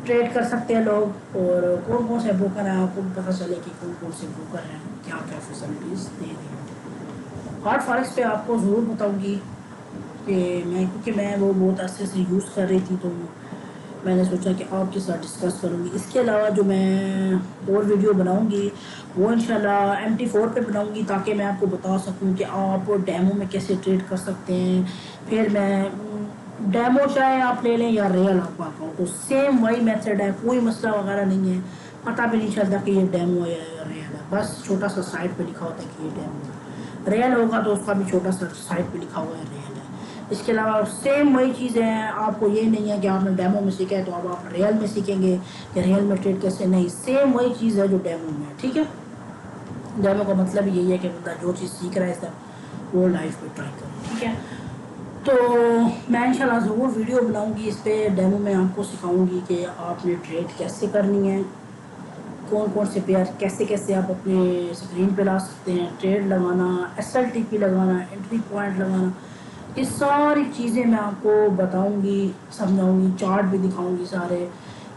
ٹریڈ کر سکتے ہیں لوگ, اور کون سے بروکر ہیں آپ کو بھی پتہ چلے کہ کون سے بروکر ہیں, کیا فیسلٹیز دے رہے ہیں. ہاٹ فارکس پہ آپ کو ضرور بتاؤں گی کہ کیونکہ میں وہ بہت عرصے سے یوز کر رہی تھی, تو میں نے سوچا کہ آپ کے ساتھ ڈسکس کروں گی. اس کے علاوہ جو میں اور ویڈیو بناؤں گی وہ انشاءاللہ MT4 پہ بناؤں گی, تاکہ میں آپ کو بتا سکوں کہ آپ ڈیمو میں کیسے ٹریڈ کر سکتے ہیں. پھر میں ڈیمو چاہے آپ لے لیں یا ریئل آپ پاتا ہوں تو سیم وہی میتھڈ ہے, کوئی مسئلہ وغیرہ نہیں ہے. پتہ بھی نہیں چلتا کہ یہ ڈیمو ہے یا ریئل ہے, بس چھوٹا سا سائٹ پہ لکھا ہوتا ہے کہ یہ ڈیمو ہے. ریئل ہوگا تو اس کا بھی چھوٹا سا سائٹ پہ لکھا ہوا ہے ریئل ہے. اس کے علاوہ سیم وہی چیزیں ہیں, آپ کو یہ نہیں ہے کہ آپ نے ڈیمو میں سیکھا ہے تو اب آپ ریئل میں سیکھیں گے کہ ریئل میں ٹریڈ کیسے, نہیں, سیم وہی چیز ہے جو ڈیمو میں ہے. ٹھیک ہے, ڈیمو کا مطلب یہی ہے کہ بندہ جو چیز سیکھ رہا ہے سر وہ لائف پہ ٹرائی کریں. ٹھیک ہے, تو میں انشاءاللہ ضرور ویڈیو بناؤں گی اس پہ, ڈیمو میں آپ کو سکھاؤں گی کہ آپ نے ٹریڈ کیسے کرنی ہے, کون سے پیئر کیسے آپ اپنے اسکرین پہ لا سکتے ہیں, ٹریڈ لگانا, SLTP لگانا, انٹری پوائنٹ لگانا, یہ ساری چیزیں میں آپ کو بتاؤں گی, سمجھاؤں گی. چارٹ بھی دکھاؤں گی سارے,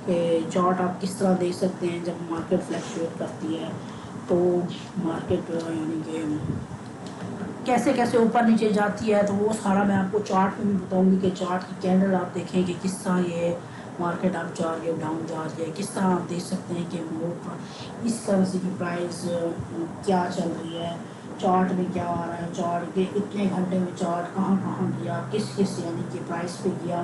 کہ چارٹ آپ کس طرح دیکھ سکتے ہیں جب مارکیٹ فلیکچویٹ کرتی ہے, تو مارکیٹ یعنی کہ کیسے اوپر نیچے جاتی ہے, تو وہ سارا میں آپ کو چارٹ میں بھی بتاؤں گی کہ چارٹ کی کینڈل آپ دیکھیں کہ کس طرح یہ مارکیٹ اپ جا رہی ہے, ڈاؤن جا رہی ہے, کس طرح آپ دیکھ سکتے ہیں کہ وہ اس کرنسی کی پرائز کیا چل رہی ہے, چارٹ میں کیا آ رہا ہے, چارٹ کے اتنے گھنٹے میں چارٹ کہاں گیا, کس یعنی کہ پرائز پہ گیا.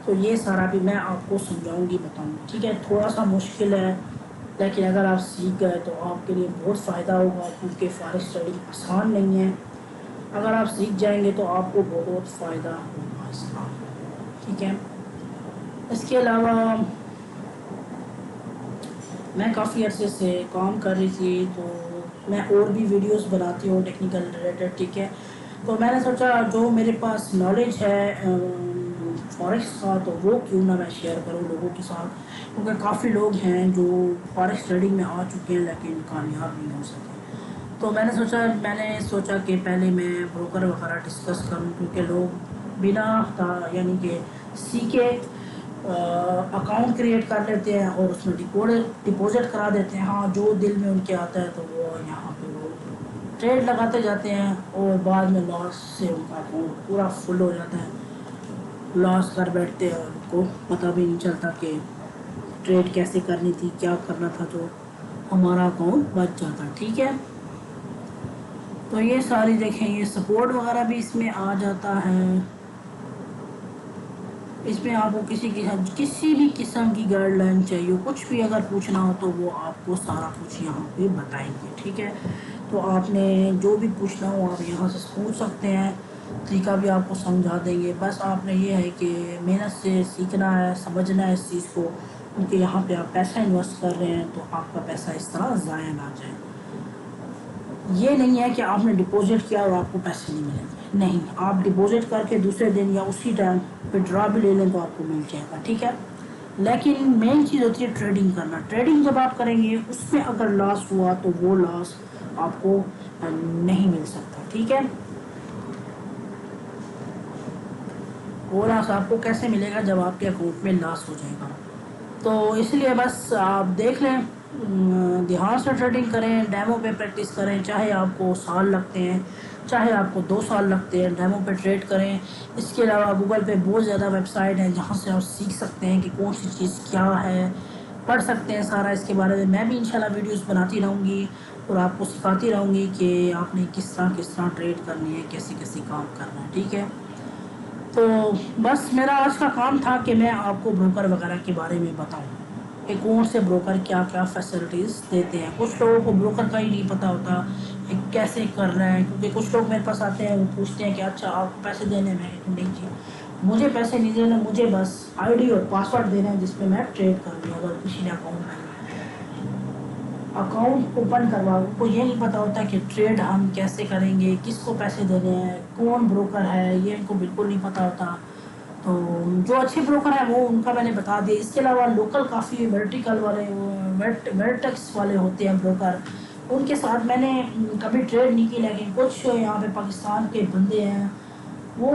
تو یہ سارا بھی میں آپ کو سمجھاؤں گی, بتاؤں گی. ٹھیک ہے, تھوڑا سا مشکل ہے, لیکن اگر آپ سیکھ گئے تو آپ کے لیے بہت فائدہ ہوگا, کیونکہ فارکس ٹریڈنگ آسان نہیں ہے. اگر آپ سیکھ جائیں گے تو آپ کو بہت فائدہ ہوگا اس کا. ٹھیک ہے, اس کے علاوہ میں کافی عرصے سے کام کر رہی تھی, تو میں اور بھی ویڈیوز بناتی ہوں ٹیکنیکل ریلیٹڈ. ٹھیک ہے, تو میں نے سوچا جو میرے پاس نالج ہے فارکس کا, تو وہ کیوں نہ میں شیئر کروں لوگوں کے ساتھ, کیونکہ کافی لوگ ہیں جو فارکس ٹریڈنگ میں آ چکے ہیں لیکن کامیاب نہیں ہو سکے. تو میں نے سوچا کہ پہلے میں بروکر وغیرہ ڈسکس کروں, کیونکہ لوگ بنا یعنی کہ سیکھے اکاؤنٹ کریٹ کر لیتے ہیں اور اس میں ڈپازٹ کرا دیتے ہیں. ہاں, جو دل میں ان کے آتا ہے تو وہ یہاں پہ وہ ٹریڈ لگاتے جاتے ہیں, اور بعد میں لاس سے ان کا اکاؤنٹ پورا فل ہو جاتا ہے, لاس کر بیٹھتے ہیں, اور ان کو پتہ بھی نہیں چلتا کہ ٹریڈ کیسے کرنی تھی, کیا کرنا تھا, تو ہمارا اکاؤنٹ بچ جاتا. ٹھیک ہے, تو یہ ساری دیکھیں, یہ سپورٹ وغیرہ بھی اس میں آ جاتا ہے. اس میں آپ کو کسی بھی قسم کی گائیڈ لائن چاہیے, کچھ بھی اگر پوچھنا ہو تو وہ آپ کو سارا کچھ یہاں پہ بتائیں گے. ٹھیک ہے, تو آپ نے جو بھی پوچھنا ہو آپ یہاں سے پوچھ سکتے ہیں, طریقہ بھی آپ کو سمجھا دیں گے. بس آپ نے یہ ہے کہ محنت سے سیکھنا ہے, سمجھنا ہے اس چیز کو, کیونکہ یہاں پہ آپ پیسہ انویسٹ کر رہے ہیں تو آپ کا پیسہ اس طرح ضائع نہ جائے. یہ نہیں ہے کہ آپ نے ڈپازٹ کیا اور آپ کو پیسے نہیں ملیں گے، نہیں، آپ ڈپازٹ کر کے دوسرے دن یا اسی ٹائم وڈرا بھی لے لیں تو آپ کو مل جائے گا، ٹھیک ہے. لیکن مین چیز ہوتی ہے ٹریڈنگ کرنا. ٹریڈنگ جب آپ کریں گے اس میں اگر لاس ہوا تو وہ لاس آپ کو نہیں مل سکتا، ٹھیک ہے. وہ لاس آپ کو کیسے ملے گا؟ جب آپ کے اکاؤنٹ میں لاس ہو جائے گا. تو اس لیے بس آپ دیکھ لیں، دھیان سے ٹریڈنگ کریں، ڈیمو پہ پریکٹس کریں، چاہے آپ کو سال لگتے ہیں چاہے آپ کو 2 سال لگتے ہیں، ڈیمو پہ ٹریڈ کریں. اس کے علاوہ گوگل پہ بہت زیادہ ویب سائٹ ہیں جہاں سے آپ سیکھ سکتے ہیں کہ کون سی چیز کیا ہے، پڑھ سکتے ہیں سارا اس کے بارے میں. میں بھی انشاءاللہ ویڈیوز بناتی رہوں گی اور آپ کو سکھاتی رہوں گی کہ آپ نے کس طرح ٹریڈ کرنی ہے، کیسے کام کرنا ہے، ٹھیک ہے. تو بس میرا آج کا کام تھا کہ میں آپ کو بروکر وغیرہ کے بارے میں بتاؤں کہ کون سے بروکر کیا کیا فیسلٹیز دیتے ہیں. کچھ لوگوں کو بروکر کا ہی نہیں پتہ ہوتا کہ کیسے کر رہے ہیں، کیونکہ کچھ لوگ میرے پاس آتے ہیں، وہ پوچھتے ہیں کہ اچھا آپ کو پیسے دینے میں نہیں جی، مجھے پیسے نہیں دینے، مجھے بس آئی ڈی اور پاسورڈ دینا ہے جس پہ میں ٹریڈ کر لوں. اگر کسی نے اکاؤنٹ اوپن کروا، ان کو یہ نہیں پتہ ہوتا کہ ٹریڈ ہم کیسے کریں گے، کس کو پیسے دینے ہیں، کون بروکر ہے، یہ ان کو بالکل نہیں پتہ ہوتا. تو جو اچھے بروکر ہیں وہ ان کا میں نے بتا دیا. اس کے علاوہ لوکل کافی ورٹیکل والے ورٹیکس والے ہوتے ہیں بروکر، ان کے ساتھ میں نے کبھی ٹریڈ نہیں کی، لیکن کچھ یہاں پہ پاکستان کے بندے ہیں وہ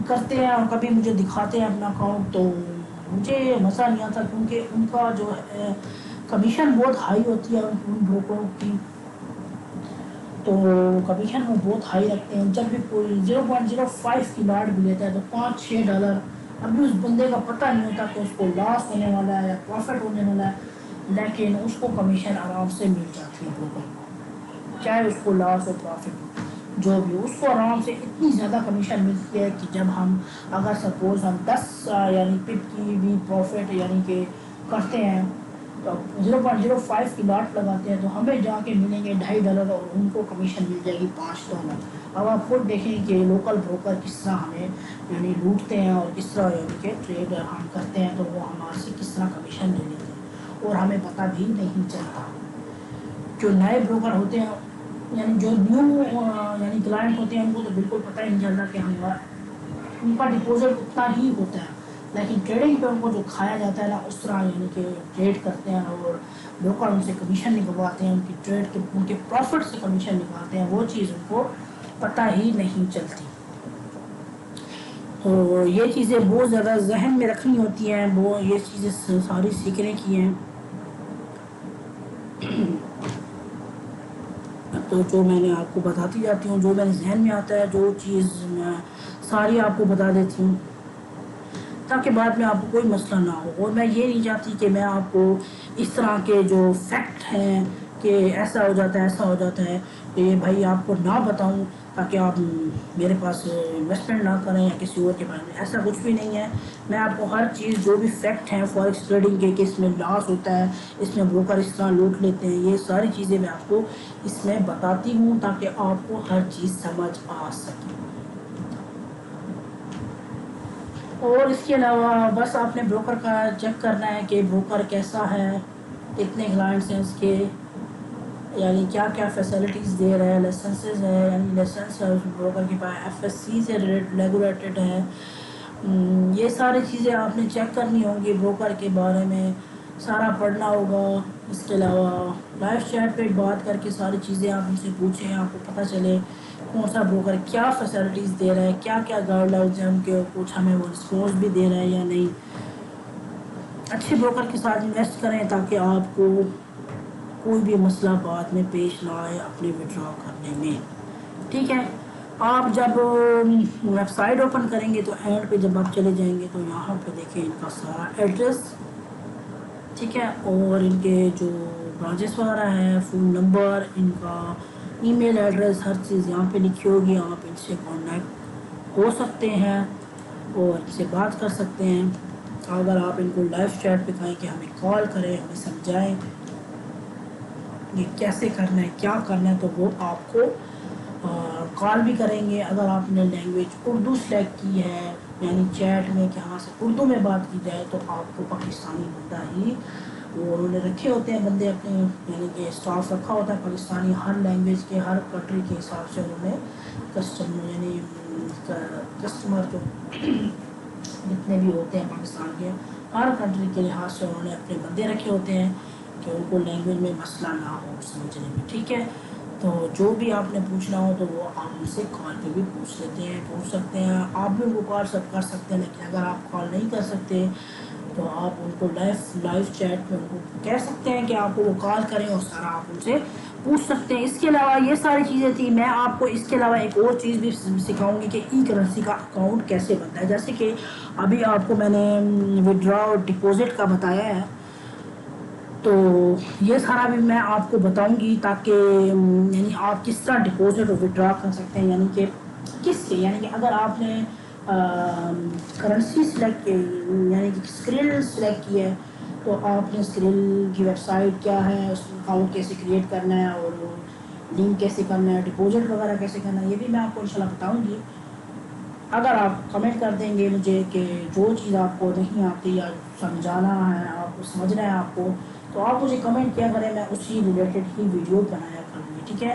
کرتے ہیں اور کبھی مجھے دکھاتے ہیں اپنا اکاؤنٹ. تو مجھے مزہ نہیں آتا کیونکہ ان کا جو ہے کمیشن بہت ہائی ہوتی ہے ان بروکروں کی. تو کمیشن وہ بہت ہائی رکھتے ہیں. جب بھی کوئی 0.05 کی لاٹ بھی لیتا ہے تو $5-6 ابھی اس بندے کا پتہ نہیں ہوتا کہ اس کو لاس ہونے والا ہے یا پروفٹ ہونے والا ہے، لیکن اس کو کمیشن آرام سے مل جاتی ہے بروکر کو، چاہے اس کو لاس ہو پروفٹ ہو جو بھی، اس کو آرام سے اتنی زیادہ کمیشن ملتی ہے کہ جب ہم اگر سپوز ہم 10 یعنی پپ کی بھی پروفٹ یعنی کہ کرتے ہیں تو 0.05 کی لاٹ لگاتے ہیں تو ہمیں جا کے ملیں گے $2.5 اور ان کو کمیشن مل جائے گی $5. اب آپ خود دیکھیں کہ لوکل بروکر کس طرح ہمیں یعنی لوٹتے ہیں اور کس طرح یعنی کہ ٹریڈ ہم کرتے ہیں تو وہ ہمارے سے کس طرح کمیشن لے لیتے ہیں اور ہمیں پتہ بھی نہیں چلتا. جو نئے بروکر ہوتے ہیں یعنی جو نیو یعنی کلائنٹ ہوتے ہیں ان کو تو بالکل پتہ ہی نہیں چلتا کہ ہمارا ان کا ڈپازٹ اتنا ہی ہوتا ہے، لیکن ٹریڈنگ پہ ان کو جو کھایا جاتا ہے نا اس طرح یعنی کہ ٹریڈ کرتے ہیں اور بروکر ان سے کمیشن نکلواتے ہیں، ان کی ٹریڈ کے ان کے پروفٹ سے کمیشن نکالتے ہیں، وہ چیز ان کو پتہ ہی نہیں چلتی. تو یہ چیزیں بہت زیادہ ذہن میں رکھنی ہوتی ہیں، وہ یہ چیزیں ساری سیکھنے کی ہیں. تو جو میں نے آپ کو بتاتی جاتی ہوں، جو میرے ذہن میں آتا ہے، جو چیز میں ساری آپ کو بتا دیتی ہوں تاکہ بعد میں آپ کو کوئی مسئلہ نہ ہو. اور میں یہ نہیں چاہتی کہ میں آپ کو اس طرح کے جو فیکٹ ہیں کہ ایسا ہو جاتا ہے ایسا ہو جاتا ہے کہ بھائی آپ کو نہ بتاؤں تاکہ آپ میرے پاس انویسٹمنٹ نہ کریں یا کسی اور کے بارے میں. ایسا کچھ بھی نہیں ہے. میں آپ کو ہر چیز جو بھی فیکٹ ہیں فوریکس ٹریڈنگ کے کہ اس میں لاس ہوتا ہے، اس میں بروکر اس طرح لوٹ لیتے ہیں، یہ ساری چیزیں میں آپ کو اس میں بتاتی ہوں تاکہ آپ کو ہر چیز سمجھ آ سکے. اور اس کے علاوہ بس آپ نے بروکر کا چیک کرنا ہے کہ بروکر کیسا ہے، کتنے کلائنٹس ہیں اس کے، یعنی کیا کیا فیسلٹیز دے رہے ہیں، لائسنسز ہے یعنی لائسنس ہے اس بروکر کے پاس، FSC سے ریگولیٹڈ ہے. یہ ساری چیزیں آپ نے چیک کرنی ہوں گی، بروکر کے بارے میں سارا پڑھنا ہوگا. اس کے علاوہ لائیو چیٹ پہ بات کر کے ساری چیزیں آپ ان سے پوچھیں، آپ کو پتہ چلے کون سا بروکر کیا فیسلٹیز دے رہا ہے، کیا کیا گائیڈ لائنز ہیں ان کے، کچھ ہمیں وہ رسپانس بھی دے رہا ہے یا نہیں. اچھے بروکر کے ساتھ انویسٹ کریں تاکہ آپ کو کوئی بھی مسئلہ بعد میں پیش نہ آئے اپنے وڈرا کرنے میں، ٹھیک ہے. آپ جب ویب سائٹ اوپن کریں گے تو اینڈ پہ جب آپ چلے جائیں گے تو یہاں پہ دیکھیں ان کا سارا ایڈریس، ٹھیک ہے، اور ان کے جو برانچز وغیرہ ہیں، فون نمبر، ان کا ای میل ایڈریس، ہر چیز یہاں پہ لکھی ہوگی. آپ ان سے کانٹیکٹ ہو سکتے ہیں اور ان سے بات کر سکتے ہیں. اگر آپ ان کو لائیو چیٹ پہ کہیں کہ ہمیں کال کریں، ہمیں سمجھائیں یہ کیسے کرنا ہے کیا کرنا ہے، تو وہ آپ کو کال بھی کریں گے اگر آپ نے لینگویج اردو سلیکٹ کی ہے، یعنی چیٹ میں کہ ہاں سے اردو میں بات کی جائے، تو آپ کو پاکستانی بندہ ہی، وہ انہوں نے رکھے ہوتے ہیں بندے اپنے، یعنی کہ اسٹاف رکھا ہوتا ہے پاکستانی، ہر لینگویج کے ہر کنٹری کے حساب سے انہوں نے کسٹمر، یعنی کسٹمر جو جتنے بھی ہوتے ہیں پاکستان کے، ہر کنٹری کے لحاظ سے انہوں نے اپنے بندے رکھے ہوتے ہیں کہ ان کو لینگویج میں مسئلہ نہ ہو سمجھنے میں، ٹھیک ہے۔ تو جو بھی آپ نے پوچھنا ہو تو وہ آپ ان سے کال پہ بھی پوچھ سکتے ہیں، آپ بھی ان کو کال کر سکتے ہیں، لیکن اگر آپ کال نہیں کر سکتے تو آپ ان کو لائیو چیٹ میں ان کو کہہ سکتے ہیں کہ آپ کو وہ کال کریں اور سارا آپ ان سے پوچھ سکتے ہیں۔ اس کے علاوہ یہ ساری چیزیں تھیں، میں آپ کو اس کے علاوہ ایک اور چیز بھی سکھاؤں گی کہ ای کرنسی کا اکاؤنٹ کیسے بنتا ہے، جیسے کہ ابھی آپ کو میں نے ودرا اور ڈپازٹ کا بتایا ہے، تو یہ سارا بھی میں آپ کو بتاؤں گی تاکہ یعنی آپ کس طرح ڈپازٹ اور ودرا کر سکتے ہیں، یعنی کہ کس کے، یعنی کہ اگر آپ نے کرنسی سلیکٹ کی، یعنی کہ اسکرل سلیکٹ کی ہے، تو آپ نے اسکرل کی ویب سائٹ کیا ہے، اس اکاؤنٹ کیسے کریٹ کرنا ہے اور لنک کیسے کرنا ہے، ڈپازٹ وغیرہ کیسے کرنا ہے، یہ بھی میں آپ کو انشاءاللہ بتاؤں گی۔ اگر آپ کمنٹ کر دیں گے مجھے کہ جو چیز آپ کو نہیں آتی یا سمجھانا ہے، آپ کو سمجھنا ہے آپ کو، تو آپ مجھے کمنٹ کیا کریں، میں اسی ریلیٹڈ ہی ویڈیو بنایا کروں گی، ٹھیک ہے۔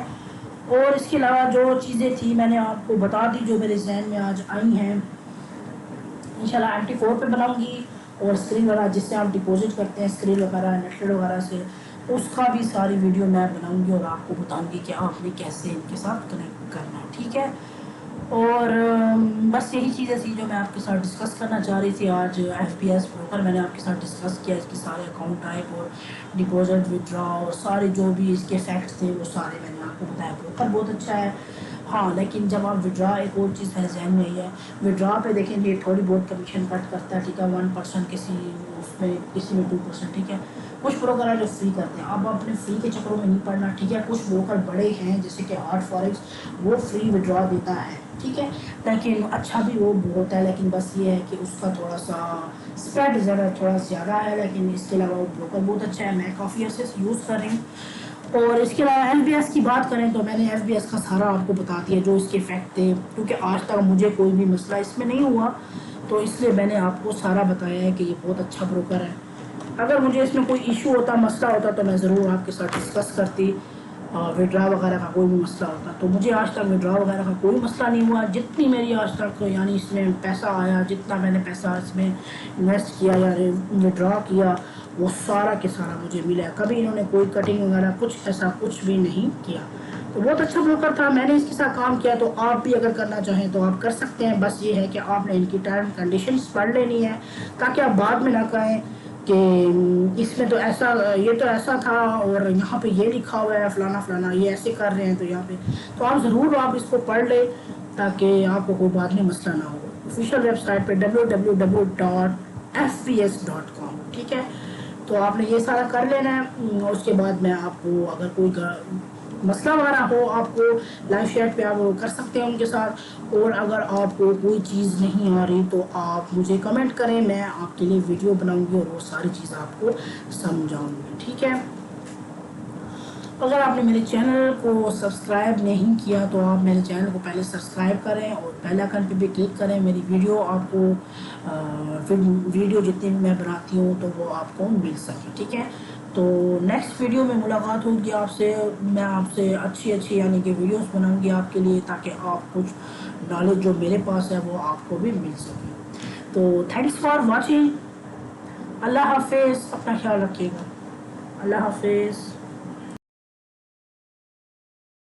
اور اس کے علاوہ جو چیزیں تھیں میں نے آپ کو بتا دی جو میرے ذہن میں آج آئی ہیں، انشاءاللہ MT4 پہ بناؤں گی، اور اسکرین وغیرہ جس سے آپ ڈپازٹ کرتے ہیں اسکرین وغیرہ نیٹڈ وغیرہ سے، اس کا بھی ساری ویڈیو میں بناؤں گی اور آپ کو بتاؤں گی کہ آپ نے کیسے ان کے ساتھ کنیکٹ کرنا ہے، ٹھیک ہے۔ اور بس یہی چیزیں تھیں جو میں آپ کے ساتھ ڈسکس کرنا چاہ رہی تھی آج۔ FPS بروکر میں نے آپ کے ساتھ ڈسکس کیا، اس کی سارے اکاؤنٹ ٹائپ اور ڈپازٹ ودرا اور سارے جو بھی اس کے فیکٹس تھے وہ سارے میں نے آپ کو بتایا۔ بروکر بہت اچھا ہے، ہاں، لیکن جب آپ ودرا، ایک اور چیز میرے ذہن میں ہے، ودرا پہ دیکھیں گے تھوڑی بہت کمیشن کٹ کرتا ہے، ٹھیک ہے، 1%، کسی اس میں 2%، ٹھیک ہے۔ کچھ بروکر ہیں جو فری کرتے ہیں، اب اپنے فری کے چکروں میں نہیں پڑنا، ٹھیک ہے۔ کچھ بروکر بڑے ہیں جیسے کہ ہارٹ فارکس، وہ فری ودرا دیتا ہے، ٹھیک ہے، لیکن اچھا بھی وہ ہوتا ہے، لیکن بس یہ ہے کہ اس کا تھوڑا سا اسپریڈ تھوڑا زیادہ ہے، لیکن اس کے علاوہ وہ بروکر بہت اچھا ہے، میں کافی عرصے سے یوز کر رہی ہوں۔ اور اس کے علاوہ FPS کی بات کریں تو میں نے FPS کا سارا آپ کو بتا دیا جو اس کے فیکٹ تھے، کیونکہ آج تک مجھے کوئی بھی مسئلہ اس میں نہیں ہوا، تو اس لیے میں نے آپ کو سارا بتایا ہے کہ یہ بہت اچھا بروکر ہے۔ اگر مجھے اس میں کوئی ایشو ہوتا، مسئلہ ہوتا، تو میں ضرور آپ کے ساتھ ڈسکس کرتی، ودرا وغیرہ کا کوئی بھی مسئلہ ہوتا، تو مجھے آج تک ودرا وغیرہ کا کوئی مسئلہ نہیں ہوا۔ جتنی میری آج تک یعنی اس میں پیسہ آیا، جتنا میں نے پیسہ اس میں انویسٹ کیا یا ودرا کیا، وہ سارا کے سارا مجھے ملا ہے، کبھی انہوں نے کوئی کٹنگ وغیرہ کچھ ایسا کچھ بھی نہیں کیا، تو بہت اچھا بروکر تھا، میں نے اس کے ساتھ کام کیا، تو آپ بھی اگر کرنا چاہیں تو آپ کر سکتے ہیں۔ بس یہ ہے کہ آپ نے ان کی ٹرم کنڈیشنز پڑھ لینی ہے تاکہ آپ بعد میں نہ کہیں کہ اس میں تو ایسا، یہ تو ایسا تھا اور یہاں پہ یہ لکھا ہوا ہے فلانا فلانا، یہ ایسے کر رہے ہیں، تو یہاں پہ تو آپ ضرور آپ اس کو پڑھ لیں تاکہ آپ کو کوئی بعد میں مسئلہ نہ ہو۔ آفیشیل ویب سائٹ پہ www.fps.com، ٹھیک ہے، تو آپ نے یہ سارا کر لینا ہے۔ اس کے بعد میں آپ کو اگر کوئی مسئلہ وغیرہ ہو، آپ کو لائیو چیٹ پہ آپ کر سکتے ہیں ان کے ساتھ، اور اگر آپ کو کوئی چیز نہیں آ رہی تو آپ مجھے کمنٹ کریں، میں آپ کے لیے ویڈیو بناؤں گی اور وہ ساری چیز آپ کو سمجھاؤں گی، ٹھیک ہے۔ اگر آپ نے میرے چینل کو سبسکرائب نہیں کیا تو آپ میرے چینل کو پہلے سبسکرائب کریں اور بیل آئکن پہ بھی کلک کریں، میری ویڈیو آپ کو ویڈیو جتنی بھی میں بناتی ہوں تو وہ آپ کو مل سکے، ٹھیک ہے۔ تو نیکسٹ ویڈیو میں ملاقات ہوگی آپ سے، میں آپ سے اچھی یعنی کہ ویڈیوز بناؤں گی آپ کے لیے تاکہ آپ کچھ نالج جو میرے پاس ہے وہ آپ کو بھی مل سکے۔ تو تھینکس فار واچنگ، اللہ حافظ، اپنا خیال رکھیے گا، اللہ حافظ۔